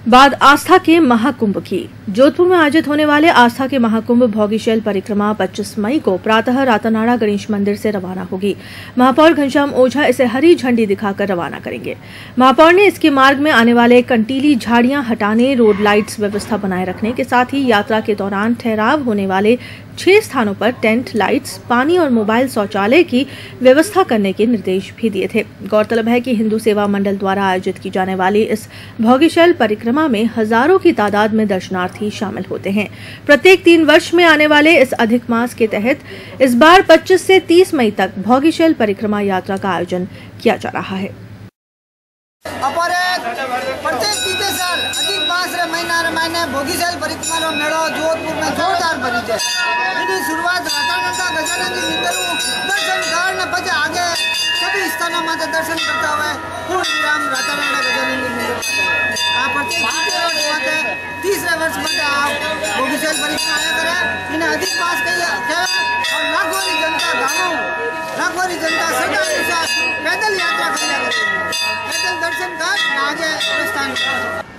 बाद आस्था के महाकुंभ की। जोधपुर में आयोजित होने वाले आस्था के महाकुंभ भोगीशैल परिक्रमा 25 मई को प्रातः रातानाड़ा गणेश मंदिर से रवाना होगी। महापौर घनश्याम ओझा इसे हरी झंडी दिखाकर रवाना करेंगे। महापौर ने इसके मार्ग में आने वाले कंटीली झाड़ियां हटाने, रोड लाइट्स व्यवस्था बनाए रखने के साथ ही यात्रा के दौरान ठहराव होने वाले 6 स्थानों पर टेंट, लाइट्स, पानी और मोबाइल शौचालय की व्यवस्था करने के निर्देश भी दिए थे। गौरतलब है कि हिंदू सेवा मंडल द्वारा आयोजित की जाने वाली इस भोगीशैल परिक्रमा में हजारों की तादाद में दर्शनार्थी शामिल होते हैं। प्रत्येक 3 वर्ष में आने वाले इस अधिक मास के तहत इस बार 25 से 30 मई तक भोगीशैल परिक्रमा यात्रा का आयोजन किया जा रहा है। प्रत्येक 3 साल अधिक मास महीने भोगीशैल परिक्रमा मेड़ो जोधपुर में जोरदार बनी है। इनकी शुरुआत रातानाड़ा गजानन जी मंदिर दर्शन करने पचे आगे सभी स्थानों में दर्शन करता हुए पूर्ण विराम रातानाड़ा गजानन जी मंदिर प्रत्येक 30 वर्ष में आप भोगीशैल परिक्रमा आया करें। इन्हें अधिक मास कहे और लाखों की जनता गाँवों, लाखों की जनता श्रद्धा के साथ पैदल यात्रा कर पैदल दर्शन कर आगे प्रस्थान